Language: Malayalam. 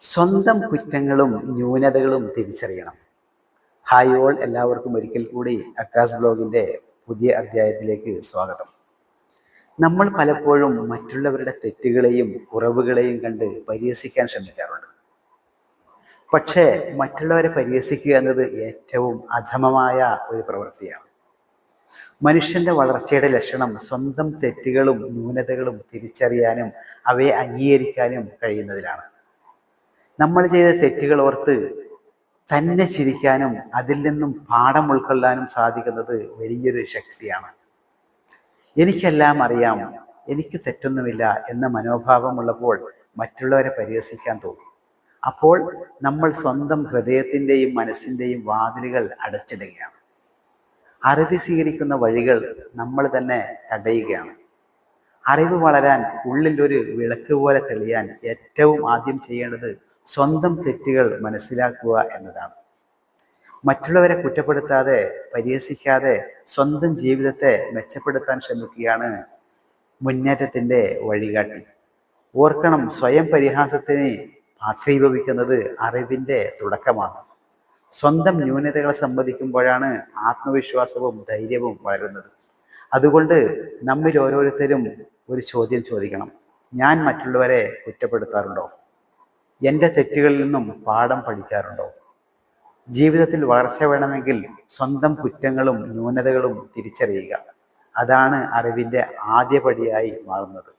സ്വന്തം കുറ്റങ്ങളും ന്യൂനതകളും തിരിച്ചറിയണം. ഹായ് ഓൾ, എല്ലാവർക്കും ഒരിക്കൽ കൂടി അക്കാസ് ബ്ലോഗിൻ്റെ പുതിയ അധ്യായത്തിലേക്ക് സ്വാഗതം. നമ്മൾ പലപ്പോഴും മറ്റുള്ളവരുടെ തെറ്റുകളെയും കുറവുകളെയും കണ്ട് പരിഹസിക്കാൻ ശ്രമിക്കാറുണ്ട്. പക്ഷേ മറ്റുള്ളവരെ പരിഹസിക്കുക എന്നത് ഏറ്റവും അധമമായ ഒരു പ്രവൃത്തിയാണ്. മനുഷ്യന്റെ വളർച്ചയുടെ ലക്ഷണം സ്വന്തം തെറ്റുകളും ന്യൂനതകളും തിരിച്ചറിയാനും അവയെ അംഗീകരിക്കാനും കഴിയുന്നതിലാണ്. നമ്മൾ ചെയ്ത തെറ്റുകൾ ഓർത്ത് തന്നെ ചിരിക്കാനും അതിൽ നിന്നും പാഠം ഉൾക്കൊള്ളാനും സാധിക്കുന്നത് വലിയൊരു ശക്തിയാണ്. എനിക്കെല്ലാം അറിയാം, എനിക്ക് തെറ്റൊന്നുമില്ല എന്ന മനോഭാവമുള്ളപ്പോൾ മറ്റുള്ളവരെ പരിഹസിക്കാൻ തോന്നും. അപ്പോൾ നമ്മൾ സ്വന്തം ഹൃദയത്തിൻ്റെയും മനസ്സിൻ്റെയും വാതിലുകൾ അടച്ചിടുകയാണ്. അറിവ് സ്വീകരിക്കുന്ന വഴികൾ നമ്മൾ തന്നെ തടയുകയാണ്. അറിവ് വളരാൻ, ഉള്ളിൽ ഒരു വിളക്ക് പോലെ തെളിയാൻ ഏറ്റവും ആദ്യം ചെയ്യേണ്ടത് സ്വന്തം തെറ്റുകൾ മനസ്സിലാക്കുക എന്നതാണ്. മറ്റുള്ളവരെ കുറ്റപ്പെടുത്താതെ, പരിഹസിക്കാതെ സ്വന്തം ജീവിതത്തെ മെച്ചപ്പെടുത്താൻ ശ്രമിക്കുകയാണ് മുന്നേറ്റത്തിൻ്റെ വഴികാട്ടി. ഓർക്കണം, സ്വയം പരിഹാസത്തിന് പാത്രീഭവിക്കുന്നത് അറിവിൻ്റെ തുടക്കമാണ്. സ്വന്തം ന്യൂനതകളെ സംബന്ധിക്കുമ്പോഴാണ് ആത്മവിശ്വാസവും ധൈര്യവും വളരുന്നത്. അതുകൊണ്ട് നമ്മിൽ ഓരോരുത്തരും ഒരു ചോദ്യം ചോദിക്കണം: ഞാൻ മറ്റുള്ളവരെ കുറ്റപ്പെടുത്താറുണ്ടോ? എൻ്റെ തെറ്റുകളിൽ നിന്നും പാഠം പഠിക്കാറുണ്ടോ? ജീവിതത്തിൽ വളർച്ച വേണമെങ്കിൽ സ്വന്തം കുറ്റങ്ങളും ന്യൂനതകളും തിരിച്ചറിയുക. അതാണ് അറിവിൻ്റെ ആദ്യപടിയായി മാറുന്നത്.